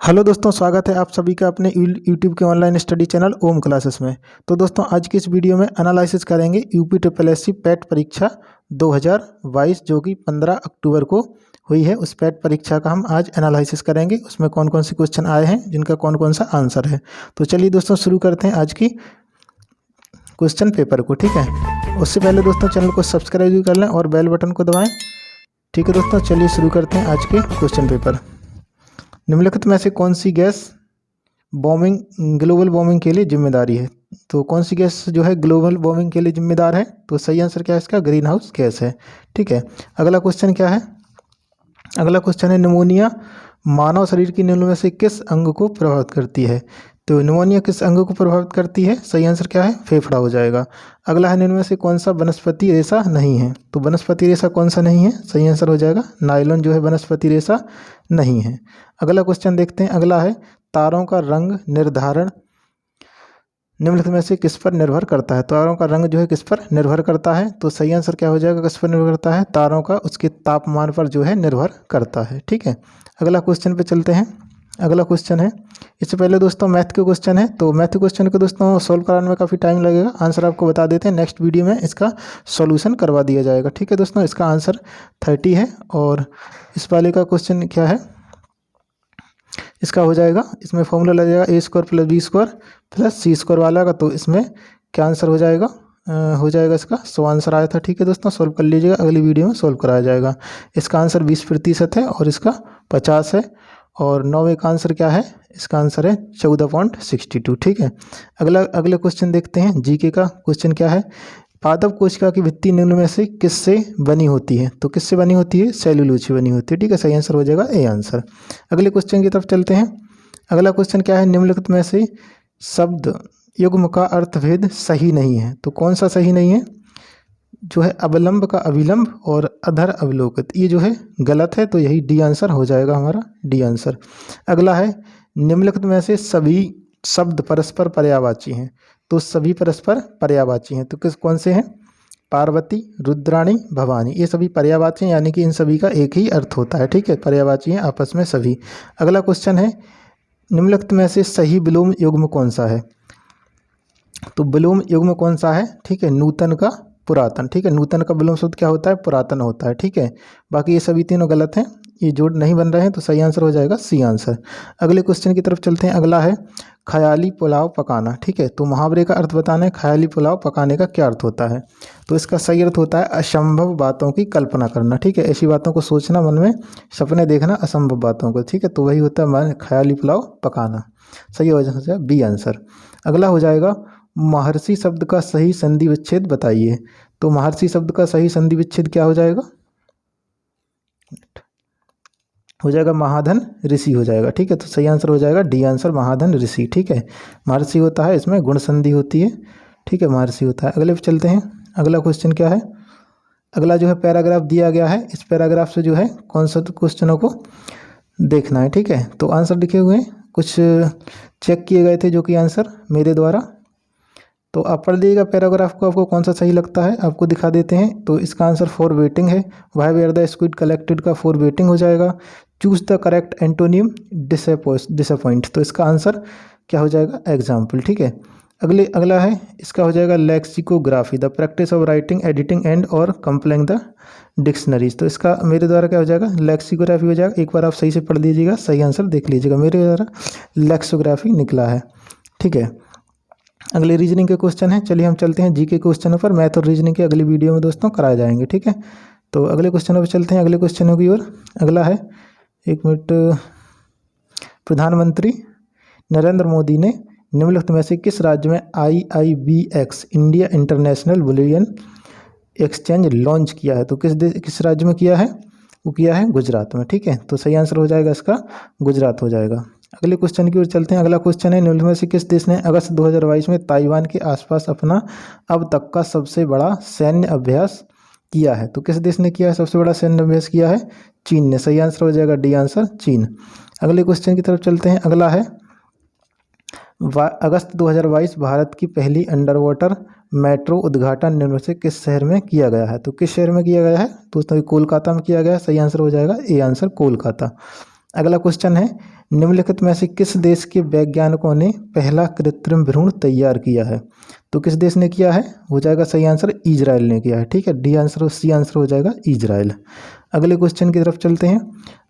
Hello दोस्तों, स्वागत है आप सभी का अपने यूट्यूब के ऑनलाइन स्टडी चैनल ओम क्लासेस में। तो दोस्तों आज की इस वीडियो में एनालिसिस करेंगे यूपी SSSC पैट परीक्षा 2022 जो कि 15 अक्टूबर को हुई है। उस पैट परीक्षा का हम आज एनालिसिस करेंगे। उसमें कौन कौन से क्वेश्चन आए हैं, जिनका कौन कौन सा आंसर है। तो चलिए दोस्तों शुरू करते हैं आज की क्वेश्चन पेपर को। ठीक है, उससे पहले दोस्तों चैनल को सब्सक्राइब भी कर लें और बेल बटन को दबाएँ। ठीक है दोस्तों, चलिए शुरू करते हैं आज के क्वेश्चन पेपर। निम्नलिखित में से कौन सी गैस ग्लोबल वार्मिंग के लिए जिम्मेदारी है? तो कौन सी गैस जो है ग्लोबल वार्मिंग के लिए जिम्मेदार है? तो सही आंसर क्या है इसका? ग्रीन हाउस गैस है। ठीक है, अगला क्वेश्चन क्या है? अगला क्वेश्चन है निमोनिया मानव शरीर की निम्न में से किस अंग को प्रभावित करती है? तो निमोनिया किस अंग को प्रभावित करती है? सही आंसर क्या है? फेफड़ा हो जाएगा। अगला है निम्न में से कौन सा वनस्पति रेशा नहीं है? तो वनस्पति रेशा कौन सा नहीं है? सही आंसर हो जाएगा नायलॉन जो है वनस्पति रेशा नहीं है। अगला क्वेश्चन देखते हैं। अगला है तारों का रंग निर्धारण निम्नलिखित में से किस पर निर्भर करता है? तारों का रंग जो है किस पर निर्भर करता है? तो सही आंसर क्या हो जाएगा? किस पर निर्भर करता है? तारों का उसके तापमान पर जो है निर्भर करता है। ठीक है, अगला क्वेश्चन पे चलते हैं। अगला क्वेश्चन है, इससे पहले दोस्तों मैथ के क्वेश्चन है। तो मैथ क्वेश्चन को दोस्तों सोल्व कराने में काफ़ी टाइम लगेगा। आंसर आपको बता देते हैं, नेक्स्ट वीडियो में इसका सॉल्यूशन करवा दिया जाएगा। ठीक है दोस्तों, इसका आंसर 30 है। और इस वाले का क्वेश्चन क्या है? इसका हो जाएगा, इसमें फॉर्मूला लग जाएगा a² + b² + c² वाला का। तो इसमें क्या आंसर हो जाएगा? हो जाएगा इसका 100 आंसर आया था। ठीक है दोस्तों, सोल्व कर लीजिएगा, अगली वीडियो में सोल्व कराया जाएगा। इसका आंसर 20% है और इसका 50 है। और 9वें का आंसर क्या है? इसका आंसर है 14.62। ठीक है, अगले क्वेश्चन देखते हैं। जीके का क्वेश्चन क्या है? पादप कोशिका की भित्ति निम्न में से किससे बनी होती है? तो किससे बनी होती है? सेल्यूलोज से बनी होती है। ठीक है, सही आंसर हो जाएगा ए आंसर। अगले क्वेश्चन की तरफ चलते हैं। अगला क्वेश्चन क्या है? निम्नलिखित में से शब्द युग्म का अर्थभेद सही नहीं है। तो कौन सा सही नहीं है? जो है अवलंब का अविलंब और अधर अवलोकित, ये जो है गलत है। तो यही डी आंसर हो जाएगा हमारा, डी आंसर। अगला है निम्नलिखित में से सभी शब्द परस्पर पर्यायवाची हैं। तो सभी परस्पर पर्यायवाची हैं, तो कौन से हैं? पार्वती, रुद्राणी, भवानी, ये सभी पर्यायवाची हैं, यानी कि इन सभी का एक ही अर्थ होता है। ठीक है, पर्यायवाची हैं आपस में सभी। अगला क्वेश्चन है निम्नलिखित में से सही विलोम युग्म कौन सा है? तो विलोम युग्म कौन सा है? ठीक है, नूतन का पुरातन। ठीक है, नूतन का विलोम शब्द क्या होता है? पुरातन होता है। ठीक है, बाकी ये सभी तीनों गलत हैं, ये जोड़ नहीं बन रहे हैं। तो सही आंसर हो जाएगा सी आंसर। अगले क्वेश्चन की तरफ चलते हैं। अगला है ख्याली पुलाव पकाना। ठीक है, तो मुहावरे का अर्थ बताना है। ख्याली पुलाव पकाने का क्या अर्थ होता है? तो इसका सही अर्थ होता है असंभव बातों की कल्पना करना। ठीक है, ऐसी बातों को सोचना, मन में सपने देखना, असंभव बातों को। ठीक है, तो वही होता है ख्याली पुलाव पकाना। सही हो जाएगा बी आंसर। अगला हो जाएगा महर्षि शब्द का सही संधि विच्छेद बताइए। तो महर्षि शब्द का सही संधि विच्छेद क्या हो जाएगा? हो जाएगा महाधन ऋषि हो जाएगा। ठीक है, तो सही आंसर हो जाएगा डी आंसर, महाधन ऋषि। ठीक है, महर्षि होता है, इसमें गुण संधि होती है। ठीक है, महर्षि होता है। अगले पे चलते हैं। अगला क्वेश्चन क्या है? अगला जो है पैराग्राफ दिया गया है, इस पैराग्राफ से जो है कौन सा क्वेश्चनों को देखना है। ठीक है, तो आंसर लिखे हुए हैं, कुछ चेक किए गए थे जो कि आंसर मेरे द्वारा। तो आप पढ़ लीजिएगा पैराग्राफ को, आपको कौन सा सही लगता है आपको दिखा देते हैं। तो इसका आंसर फॉर वेटिंग है। Why were the squid collected का फॉर वेटिंग हो जाएगा। Choose the correct antonym disappoint, तो इसका आंसर क्या हो जाएगा? एग्जाम्पल। ठीक है, अगला है, इसका हो जाएगा lexicography, the practice of writing, editing and और कंप्लाइंग द डिक्शनरीज। तो इसका मेरे द्वारा क्या हो जाएगा? लेक्सिकोग्राफी हो जाएगा। एक बार आप सही से पढ़ लीजिएगा, सही आंसर देख लीजिएगा, मेरे द्वारा लेक्सिकोग्राफी निकला है। ठीक है, अगले रीजनिंग के क्वेश्चन है। चलिए हम चलते हैं जीके क्वेश्चनों पर। मैथ और रीजनिंग के अगली वीडियो में दोस्तों कराए जाएंगे। ठीक है, तो अगले क्वेश्चनों पर चलते हैं, अगले क्वेश्चनों की ओर। अगला है, एक मिनट, प्रधानमंत्री नरेंद्र मोदी ने निम्नलिखित में से किस राज्य में IIBX India international bullion exchange launch किया है? तो किस राज्य में किया है? वो किया है गुजरात में। ठीक है, तो सही आंसर हो जाएगा इसका गुजरात हो जाएगा। अगले क्वेश्चन की ओर चलते हैं। अगला क्वेश्चन है निम्नलिखित में से किस देश ने अगस्त 2022 में ताइवान के आसपास अपना अब तक का सबसे बड़ा सैन्य अभ्यास किया है? तो किस देश ने किया है सबसे बड़ा सैन्य अभ्यास किया है? चीन ने। सही आंसर हो जाएगा डी आंसर, चीन। अगले क्वेश्चन की तरफ चलते हैं। अगला है अगस्त 2022 भारत की पहली अंडर वाटर मेट्रो उद्घाटन निम्न से किस शहर में किया गया है? तो किस शहर में किया गया है? दोस्तों कोलकाता में किया गया है। सही आंसर हो जाएगा ए आंसर, कोलकाता। अगला क्वेश्चन है निम्नलिखित में से किस देश के वैज्ञानिकों ने पहला कृत्रिम भ्रूण तैयार किया है? तो किस देश ने किया है? हो जाएगा सही आंसर इजराइल ने किया है। ठीक है, डी आंसर और सी आंसर हो जाएगा इजराइल। अगले क्वेश्चन की तरफ चलते हैं।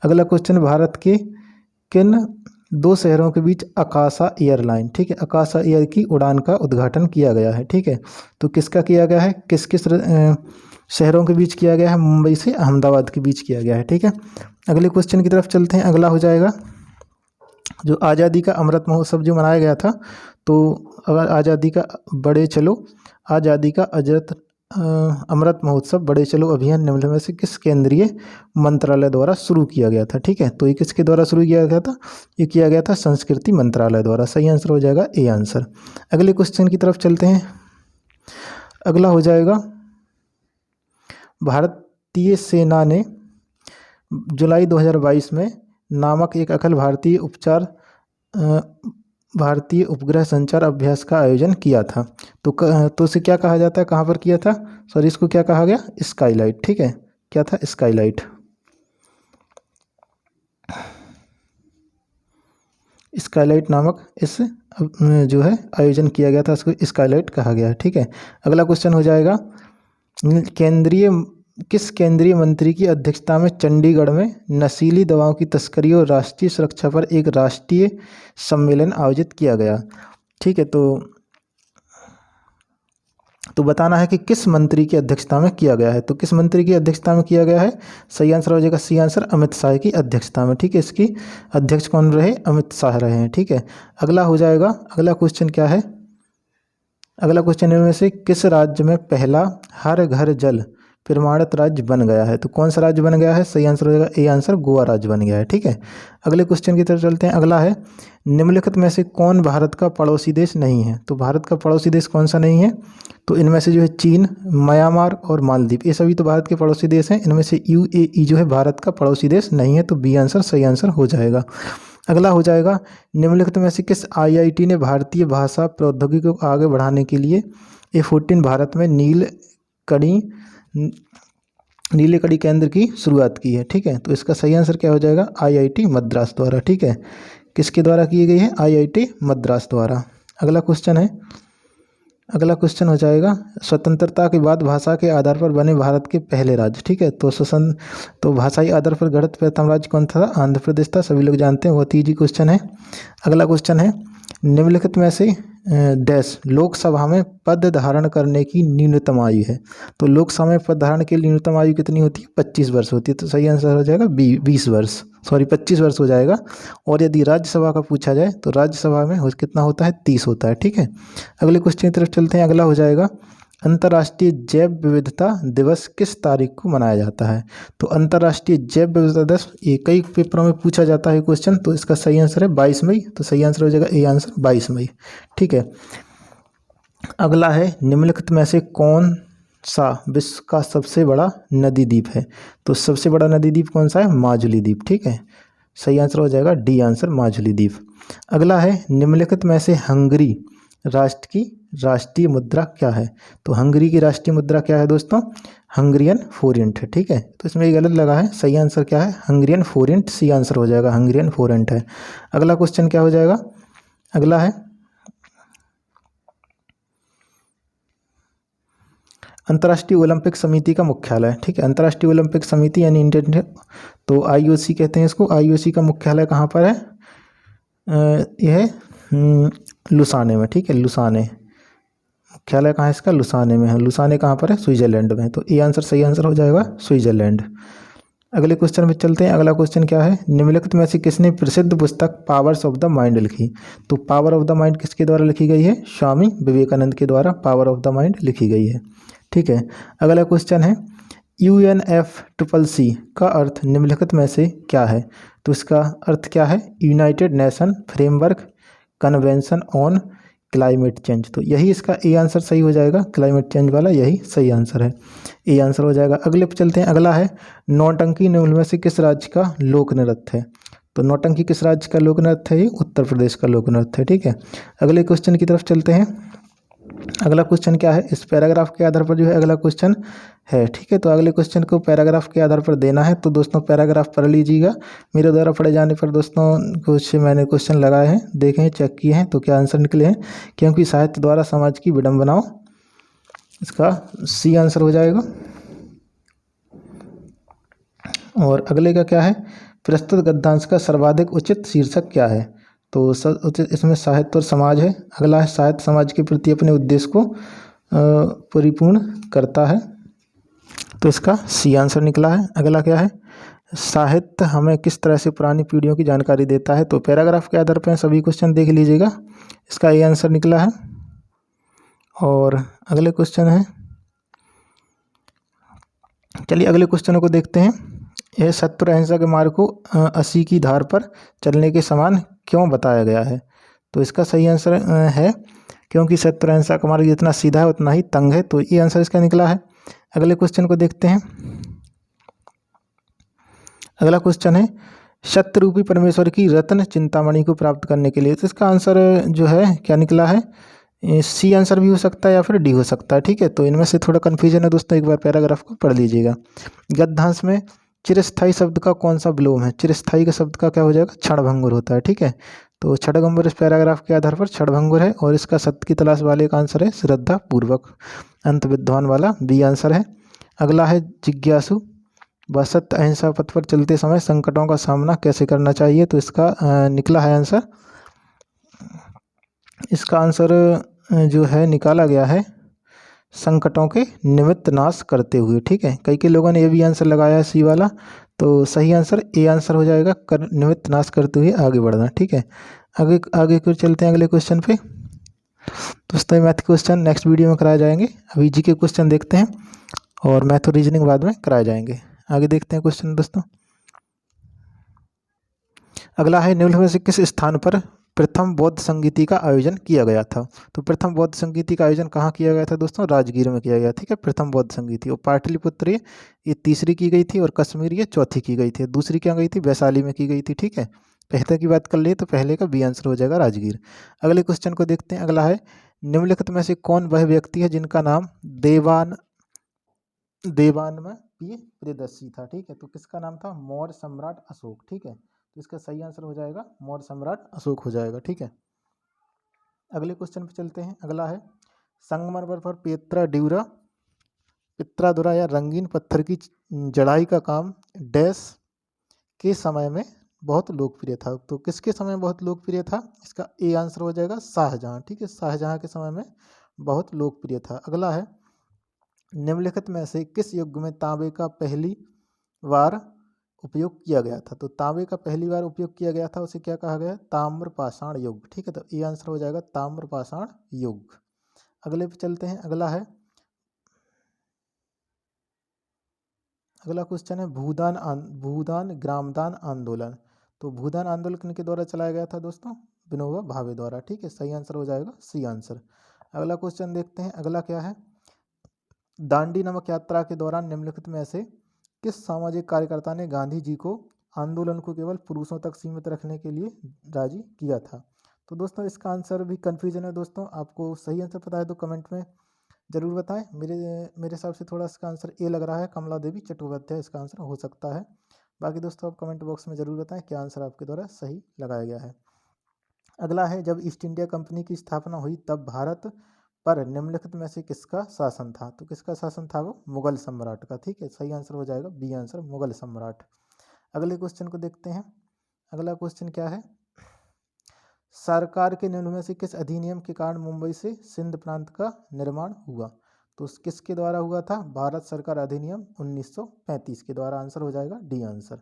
अगला क्वेश्चन, भारत के किन दो शहरों के बीच आकाशा एयरलाइन, ठीक है, आकाशा एयर की उड़ान का उद्घाटन किया गया है? ठीक है, तो किसका किया गया है, किस किस शहरों के बीच किया गया है? मुंबई से अहमदाबाद के बीच किया गया है। ठीक है, अगले क्वेश्चन की तरफ चलते हैं। अगला हो जाएगा जो आज़ादी का अमृत महोत्सव जो मनाया गया था, तो अगर आज़ादी का बड़े चलो आज़ादी का अमृत महोत्सव बड़े चलो अभियान निम्नलिखित में से किस केंद्रीय मंत्रालय द्वारा शुरू किया गया था? ठीक है, तो ये किसके द्वारा शुरू किया गया था? ये किया गया था संस्कृति मंत्रालय द्वारा। सही आंसर हो जाएगा ए आंसर। अगले क्वेश्चन की तरफ चलते हैं। अगला हो जाएगा, भारतीय सेना ने जुलाई 2022 में नामक एक अखिल भारतीय उपग्रह संचार अभ्यास का आयोजन किया था। तो उसे क्या कहा जाता है, कहाँ पर किया था? सॉरी, इसको क्या कहा गया? स्काईलाइट। ठीक है, क्या था? स्काईलाइट। स्काईलाइट नामक इस जो है आयोजन किया गया था, उसको स्काईलाइट कहा गया है। ठीक है, अगला क्वेश्चन हो जाएगा, किस केंद्रीय मंत्री की अध्यक्षता में चंडीगढ़ में नशीली दवाओं की तस्करी और राष्ट्रीय सुरक्षा पर एक राष्ट्रीय सम्मेलन आयोजित किया गया? ठीक है, तो बताना है कि किस मंत्री की अध्यक्षता में किया गया है। तो किस मंत्री की अध्यक्षता में किया गया है? सही आंसर हो जाएगा सी आंसर, अमित शाह की अध्यक्षता में। ठीक है, इसकी अध्यक्ष कौन रहे? अमित शाह रहे हैं। ठीक है, अगला हो जाएगा, अगला क्वेश्चन क्या है? अगला क्वेश्चन इनमें से किस राज्य में पहला हर घर जल प्रमाणित राज्य बन गया है? तो कौन सा राज्य बन गया है? सही आंसर हो जाएगा ए आंसर, गोवा राज्य बन गया है। ठीक है, अगले क्वेश्चन की तरफ चलते हैं। अगला है, निम्नलिखित में से कौन भारत का पड़ोसी देश नहीं है? तो भारत का पड़ोसी देश कौन सा नहीं है? तो इनमें से जो है चीन, म्यांमार और मालदीव, ये सभी तो भारत के पड़ोसी देश हैं। इनमें से यूएई जो है भारत का पड़ोसी देश नहीं है, तो बी आंसर सही आंसर हो जाएगा। अगला हो जाएगा, निम्नलिखित में से किस आईआईटी ने भारतीय भाषा प्रौद्योगिकी को आगे बढ़ाने के लिए A14 भारत में नीले कड़ी केंद्र की शुरुआत की है? ठीक है, तो इसका सही आंसर क्या हो जाएगा? आईआईटी मद्रास द्वारा। ठीक है, किसके द्वारा की गई है? आईआईटी मद्रास द्वारा। अगला क्वेश्चन है, अगला क्वेश्चन हो जाएगा, स्वतंत्रता के बाद भाषा के आधार पर बने भारत के पहले राज्य। ठीक है, तो भाषाई आधार पर गठित प्रथम राज्य कौन था? आंध्र प्रदेश था, सभी लोग जानते हैं, बहुत ईजी क्वेश्चन है। अगला क्वेश्चन है, निम्नलिखित में से डैश लोकसभा में पद धारण करने की न्यूनतम आयु है? तो लोकसभा में पद धारण के लिए न्यूनतम आयु कितनी होती है? 25 वर्ष होती है, तो सही आंसर हो जाएगा 20 वर्ष, सॉरी 25 वर्ष हो जाएगा। और यदि राज्यसभा का पूछा जाए तो राज्यसभा में कितना होता है? 30 होता है। ठीक है, अगले क्वेश्चन की तरफ चलते हैं। अगला हो जाएगा, अंतर्राष्ट्रीय जैव विविधता दिवस किस तारीख को मनाया जाता है? तो अंतर्राष्ट्रीय जैव विविधता दिवस ये कई पेपरों में पूछा जाता है क्वेश्चन, तो इसका सही आंसर है 22 मई, तो सही आंसर हो जाएगा ए आंसर 22 मई। ठीक है, अगला है, निम्नलिखित में से कौन सा विश्व का सबसे बड़ा नदी द्वीप है? तो सबसे बड़ा नदी द्वीप कौन सा है? माजुली द्वीप। ठीक है, सही आंसर हो जाएगा डी आंसर, माजुली द्वीप। अगला है, निम्नलिखित में से हंगरी राष्ट्र की राष्ट्रीय मुद्रा क्या है? तो हंगरी की राष्ट्रीय मुद्रा क्या है दोस्तों? हंगरियन फोरेंट है। ठीक है, तो इसमें ये गलत लगा है, सही आंसर क्या है? हंगरियन फोरेंट, सी आंसर हो जाएगा, हंगरियन फोरेंट है। अगला क्वेश्चन क्या हो जाएगा? अगला है, अंतर्राष्ट्रीय ओलंपिक समिति का मुख्यालय। ठीक है, अंतर्राष्ट्रीय ओलंपिक समिति यानी इंडियन, तो आईओसी कहते हैं इसको। आईओसी का मुख्यालय कहाँ पर है? यह है लुसाने में। ठीक है, लुसाने मुख्यालय कहाँ है इसका? लुसाने में है। लुसाने कहाँ पर है? स्विट्जरलैंड में। तो ए आंसर सही आंसर हो जाएगा स्विट्जरलैंड। अगले क्वेश्चन में चलते हैं। अगला क्वेश्चन क्या है? निम्नलिखित में से किसने प्रसिद्ध पुस्तक पावर्स ऑफ द माइंड लिखी? तो पावर ऑफ द माइंड किसके द्वारा लिखी गई है? स्वामी विवेकानंद के द्वारा पावर ऑफ द माइंड लिखी गई है। ठीक है, अगला क्वेश्चन है, UNFCCC का अर्थ निम्नलिखित में से क्या है? तो इसका अर्थ क्या है? United nation framework convention on climate change. तो यही इसका ए आंसर सही हो जाएगा, क्लाइमेट चेंज वाला यही सही आंसर है, ए आंसर हो जाएगा। अगले पे चलते हैं। अगला है, नौटंकी निम्न में से किस राज्य का लोक नृत्य है? तो नौटंकी किस राज्य का लोक नृत्य है? ये उत्तर प्रदेश का लोक नृत्य है। ठीक है, अगले क्वेश्चन की तरफ चलते हैं। अगला क्वेश्चन क्या है, इस पैराग्राफ के आधार पर जो है अगला क्वेश्चन है। ठीक है, तो अगले क्वेश्चन को पैराग्राफ के आधार पर देना है। तो दोस्तों पैराग्राफ पढ़ लीजिएगा। मेरे द्वारा पढ़े जाने पर दोस्तों कुछ मैंने क्वेश्चन लगाए हैं, देखे हैं, चेक किए हैं, तो क्या आंसर निकले हैं। क्योंकि साहित्य द्वारा समाज की विडंबनाओं, इसका सी आंसर हो जाएगा। और अगले का क्या है, प्रस्तुत गद्यांश का सर्वाधिक उचित शीर्षक क्या है। तो उचित इसमें साहित्य और समाज है। अगला है साहित्य समाज के प्रति अपने उद्देश्य को परिपूर्ण करता है, तो इसका सी आंसर निकला है। अगला क्या है, साहित्य हमें किस तरह से पुरानी पीढ़ियों की जानकारी देता है। तो पैराग्राफ के आधार पर सभी क्वेश्चन देख लीजिएगा, इसका ए आंसर निकला है। और अगले क्वेश्चन है, चलिए अगले क्वेश्चनों को देखते हैं। यह सत्य और अहिंसा के मार्ग को 80 की धार पर चलने के समान क्यों बताया गया है। तो इसका सही आंसर है क्योंकि सत्य और अहिंसा का मार्ग जितना सीधा है उतना ही तंग है, तो ये आंसर इसका निकला है। अगले क्वेश्चन को देखते हैं। अगला क्वेश्चन है, सत्य रूपी परमेश्वर की रत्न चिंतामणि को प्राप्त करने के लिए, तो इसका आंसर जो है क्या निकला है, सी आंसर भी हो सकता है या फिर डी हो सकता है। ठीक है, तो इनमें से थोड़ा कन्फ्यूजन है दोस्तों, एक बार पैराग्राफ को पढ़ लीजिएगा। गद्यांश में चिरस्थायी शब्द का कौन सा विलोम है। चिरस्थायी का शब्द का क्या हो जाएगा, क्षणभंगुर होता है। ठीक है, तो क्षणभंगुर इस पैराग्राफ के आधार पर क्षणभंगुर है। और इसका सत्य की तलाश वाले का आंसर है श्रद्धा पूर्वक, अंत विद्वान वाला बी आंसर है। अगला है जिज्ञासु, वह सत्य अहिंसा पथ पर चलते समय संकटों का सामना कैसे करना चाहिए। तो इसका निकला है आंसर, इसका आंसर जो है निकाला गया है संकटों के निमित्त नाश करते हुए। ठीक है, कई लोगों ने ये भी आंसर लगाया है सी वाला, तो सही आंसर ए आंसर हो जाएगा, निमित्त नाश करते हुए आगे बढ़ना। ठीक है, आगे फिर चलते हैं अगले क्वेश्चन पे। दोस्तों मैथ क्वेश्चन नेक्स्ट वीडियो में कराए जाएंगे। अभी जी के क्वेश्चन देखते हैं और मैथ और रीजनिंग बाद में कराए जाएंगे। आगे देखते हैं क्वेश्चन दोस्तों। अगला है, निम्न में से किस स्थान पर प्रथम बौद्ध संगीति का आयोजन किया गया था। तो प्रथम बौद्ध संगीति का आयोजन कहाँ किया गया था दोस्तों, राजगीर में किया गया। ठीक है, प्रथम बौद्ध संगीति। और पाटलिपुत्र ये तीसरी की गई थी और कश्मीर ये चौथी की गई थी। दूसरी क्या गई थी, वैशाली में की गई थी। ठीक है, पहले की बात कर लिए तो पहले का बी आंसर हो जाएगा राजगीर। अगले क्वेश्चन को देखते हैं। अगला है, निम्नलिखित में से कौन वह व्यक्ति है जिनका नाम देवान में प्रियदर्शी था। ठीक है, तो किसका नाम था, मौर्य सम्राट अशोक। ठीक है, तो इसका सही आंसर हो जाएगा मौर्य सम्राट अशोक हो जाएगा। ठीक है, अगले क्वेश्चन पे चलते हैं। अगला है, संगमरमर पर पित्रादुरा या रंगीन पत्थर की जड़ाई का काम डैश के समय में बहुत लोकप्रिय था। तो किसके समय बहुत लोकप्रिय था, इसका ए आंसर हो जाएगा शाहजहां। ठीक है, शाहजहां के समय में बहुत लोकप्रिय था। अगला है, निम्नलिखित में से किस युग में तांबे का पहली बार उपयोग किया गया था। तो तांबे का पहली बार उपयोग किया गया था, उसे क्या कहा गया, ताम्रपाषाण युग। ठीक है, तो ये आंसर हो जाएगा ताम्रपाषाण युग। अगले पे चलते हैं। अगला है, अगला क्वेश्चन है, भूदान ग्रामदान आंदोलन। तो भूदान आंदोलन किनके द्वारा चलाया गया था दोस्तों, विनोबा भावे द्वारा। ठीक है, सही आंसर हो जाएगा सी आंसर। अगला क्वेश्चन देखते हैं। अगला क्या है, दांडी नमक यात्रा के दौरान निम्नलिखित में से किस सामाजिक कार्यकर्ता ने गांधी जी को आंदोलन को केवल पुरुषों तक सीमित रखने के लिए राजी किया था। तो दोस्तों इसका आंसर भी कन्फ्यूजन है दोस्तों, आपको सही आंसर पता है तो कमेंट में ज़रूर बताएं। मेरे हिसाब से थोड़ा इसका आंसर ए लग रहा है, कमला देवी चट्टोपाध्याय इसका आंसर हो सकता है। बाकी दोस्तों आप कमेंट बॉक्स में ज़रूर बताएं क्या आंसर आपके द्वारा सही लगाया गया है। अगला है, जब ईस्ट इंडिया कंपनी की स्थापना हुई तब भारत पर निम्नलिखित में से किसका शासन था। तो किसका शासन था, वो मुगल सम्राट का। ठीक है, सही आंसर हो जाएगा बी आंसर, मुगल सम्राट। अगले क्वेश्चन को देखते हैं। अगला क्वेश्चन क्या है, सरकार के निम्न में से किस अधिनियम के कारण मुंबई से सिंध प्रांत का निर्माण हुआ। तो किसके द्वारा हुआ था, भारत सरकार अधिनियम 1935 के द्वारा। आंसर हो जाएगा डी आंसर।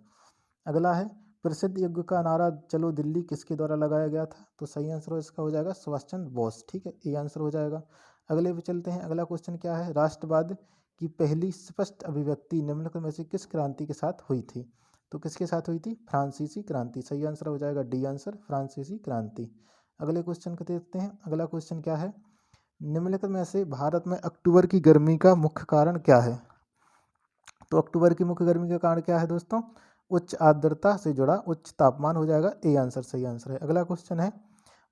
अगला है, प्रसिद्ध युद्ध का नारा चलो दिल्ली किसके द्वारा लगाया गया था। तो सही आंसर इसका हो जाएगा सुभाष चंद्र बोस। ठीक है, ये आंसर हो जाएगा। अगले पे चलते हैं। अगला क्वेश्चन क्या है, राष्ट्रवाद की पहली स्पष्ट अभिव्यक्ति निम्नलिखित में से किस क्रांति के साथ हुई थी। तो किसके साथ हुई थी, फ्रांसीसी क्रांति। सही आंसर हो जाएगा डी आंसर, फ्रांसीसी क्रांति। अगले क्वेश्चन को देखते हैं। अगला क्वेश्चन क्या है, निम्नलिखित में से भारत में अक्टूबर की गर्मी का मुख्य कारण क्या है। तो अक्टूबर की मुख्य गर्मी का कारण क्या है दोस्तों, उच्च आर्द्रता से जुड़ा उच्च तापमान हो जाएगा, ए आंसर सही आंसर है। अगला क्वेश्चन है,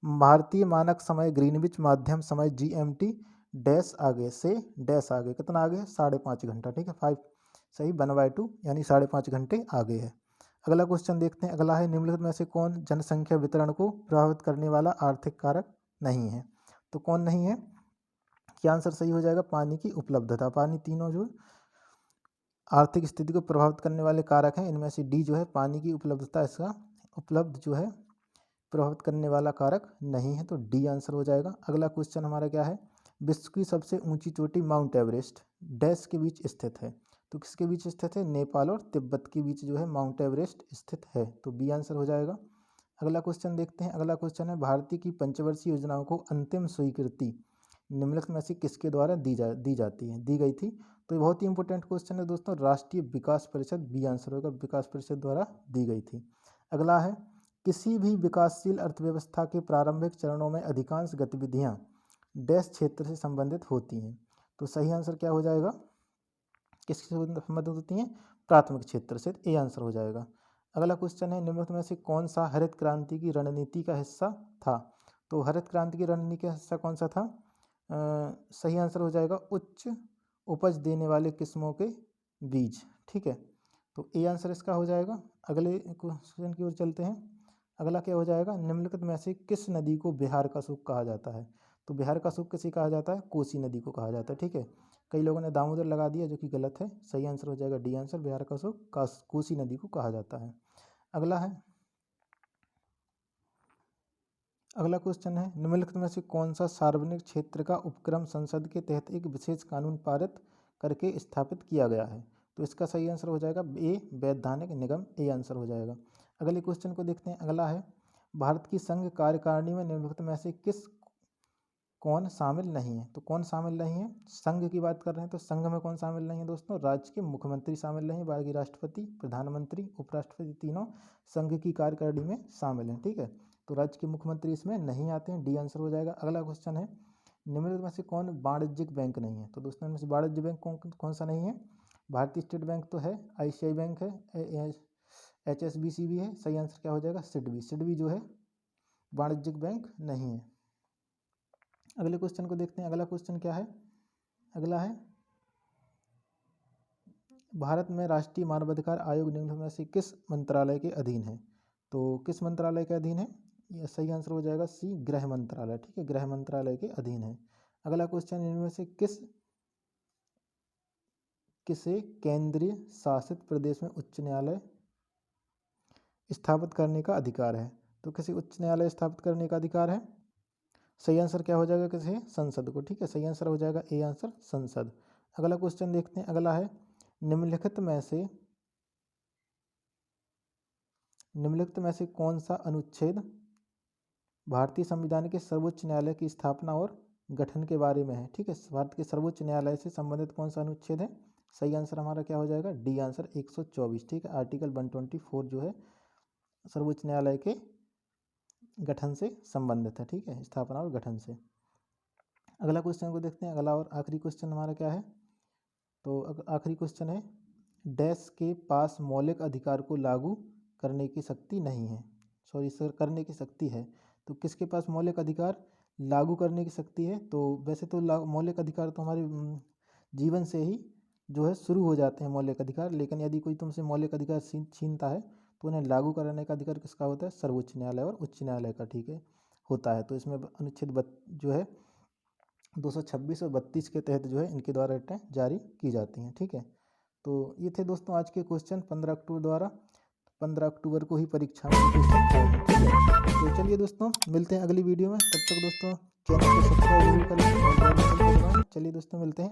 भारतीय मानक समय ग्रीनविच माध्यम समय GMT डैश आगे से डैश आगे, कितना आगे? 5.5 घंटा, ठीक है। 5 सही 1/2 यानी 5.5 घंटे आगे है। अगला क्वेश्चन देखते हैं। अगला है निम्नलिखित में से कौन जनसंख्या वितरण को प्रभावित करने वाला आर्थिक कारक नहीं है? तो कौन नहीं है? क्या आंसर सही हो जाएगा? पानी की उपलब्धता। पानी तीनों जो आर्थिक स्थिति को प्रभावित करने वाले कारक हैं, इनमें से डी जो है पानी की उपलब्धता, इसका उपलब्ध जो है प्रभावित करने वाला कारक नहीं है, तो डी आंसर हो जाएगा। अगला क्वेश्चन हमारा क्या है? विश्व की सबसे ऊंची चोटी माउंट एवरेस्ट डैश के बीच स्थित है? तो किसके बीच स्थित है? नेपाल और तिब्बत के बीच जो है माउंट एवरेस्ट स्थित है, तो बी आंसर हो जाएगा। अगला क्वेश्चन देखते हैं। अगला क्वेश्चन है भारतीय की पंचवर्षीय योजनाओं को अंतिम स्वीकृति निम्नलिखित में से किसके द्वारा दी जाती है? दी गई थी। तो ये बहुत ही इंपॉर्टेंट क्वेश्चन है दोस्तों, राष्ट्रीय विकास परिषद, बी आंसर होगा, विकास परिषद द्वारा दी गई थी। अगला है किसी भी विकासशील अर्थव्यवस्था के प्रारंभिक चरणों में अधिकांश गतिविधियां डैश क्षेत्र से संबंधित होती हैं? तो सही आंसर क्या हो जाएगा? किससे संबंधित होती हैं? प्राथमिक क्षेत्र से, ए आंसर हो जाएगा। अगला क्वेश्चन है निम्नलिखित में से कौन सा हरित क्रांति की रणनीति का हिस्सा था? तो हरित क्रांति की रणनीति का हिस्सा कौन सा था? सही आंसर हो जाएगा उच्च उपज देने वाले किस्मों के बीज, ठीक है, तो ए आंसर इसका हो जाएगा। अगले क्वेश्चन की ओर चलते हैं। अगला क्या हो जाएगा? निम्नलिखित में से किस नदी को बिहार का सूख कहा जाता है? तो बिहार का सूख किसे कहा जाता है? कोसी नदी को कहा जाता है, ठीक है। कई लोगों ने दामोदर लगा दिया, जो कि गलत है। सही आंसर हो जाएगा डी आंसर, बिहार का सूख कोसी नदी को कहा जाता है। अगला क्वेश्चन है निम्नलिखित में से कौन सा सार्वजनिक क्षेत्र का उपक्रम संसद के तहत एक विशेष कानून पारित करके स्थापित किया गया है? तो इसका सही आंसर हो जाएगा ए वैधानिक निगम, ए आंसर हो जाएगा। अगले क्वेश्चन को देखते हैं। अगला है भारत की संघ कार्यकारिणी में निम्नलिखित में से कौन शामिल नहीं है? तो कौन शामिल नहीं है? संघ की बात कर रहे हैं, तो संघ में कौन शामिल नहीं है दोस्तों? राज्य के मुख्यमंत्री शामिल नहीं, बाकी राष्ट्रपति, प्रधानमंत्री, उपराष्ट्रपति तीनों संघ की कार्यकारिणी में शामिल हैं, ठीक है। तो राज्य के मुख्यमंत्री इसमें नहीं आते हैं, डी आंसर हो जाएगा। अगला क्वेश्चन है निम्नलिखित में से कौन वाणिज्यिक बैंक नहीं है? तो दोस्तों इनमें से वाणिज्य बैंक कौन सा नहीं है? भारतीय स्टेट बैंक तो है, ICICI बैंक है, HSBC भी है। सही आंसर क्या हो जाएगा? सिडबी जो है वाणिज्यिक बैंक नहीं है। अगले क्वेश्चन को देखते हैं। अगला क्वेश्चन क्या है? अगला है भारत में राष्ट्रीय मानवाधिकार आयोग निम्नलिखित में से किस मंत्रालय के अधीन है? तो किस मंत्रालय के अधीन है? यह सही आंसर हो जाएगा सी गृह मंत्रालय, ठीक है, गृह मंत्रालय के अधीन है। अगला क्वेश्चन इनमें से किसे केंद्रीय शासित प्रदेश में उच्च न्यायालय स्थापित करने का अधिकार है? तो किसी उच्च न्यायालय स्थापित करने का अधिकार है? सही आंसर क्या हो जाएगा? किसे? संसद को, ठीक है, सही आंसर हो जाएगा ए आंसर, संसद। अगला क्वेश्चन देखते हैं। अगला है निम्नलिखित में से कौन सा अनुच्छेद भारतीय संविधान के सर्वोच्च न्यायालय की स्थापना और गठन के बारे में है? ठीक है, भारत के सर्वोच्च न्यायालय से संबंधित कौन सा अनुच्छेद है? सही आंसर हमारा क्या हो जाएगा? डी आंसर 124, ठीक है, आर्टिकल 124 जो है सर्वोच्च न्यायालय के गठन से संबंधित है, ठीक है, स्थापना और गठन से। अगला क्वेश्चन को देखते हैं। अगला और आखिरी क्वेश्चन हमारा क्या है? तो आखिरी क्वेश्चन है डैश के पास मौलिक अधिकार को लागू करने की शक्ति नहीं है, सॉरी सर, करने की शक्ति है। तो किसके पास मौलिक अधिकार लागू करने की शक्ति है? तो वैसे तो मौलिक अधिकार तो हमारे जीवन से ही जो है शुरू हो जाते हैं मौलिक अधिकार, लेकिन यदि कोई तुमसे मौलिक अधिकार छीनता है तो उन्हें लागू कराने का अधिकार किसका होता है? सर्वोच्च न्यायालय और उच्च न्यायालय का, ठीक है, होता है। तो इसमें अनुच्छेद जो है 226 और 32 के तहत जो है इनके द्वारा रिटें जारी की जाती हैं, ठीक है। तो ये थे दोस्तों आज के क्वेश्चन 15 अक्टूबर को ही परीक्षा में क्वेश्चन आए, ठीक है। तो चलिए दोस्तों मिलते हैं अगली वीडियो में, तब तक दोस्तों चैनल को सब्सक्राइब जरूर करें। चलिए दोस्तों मिलते हैं।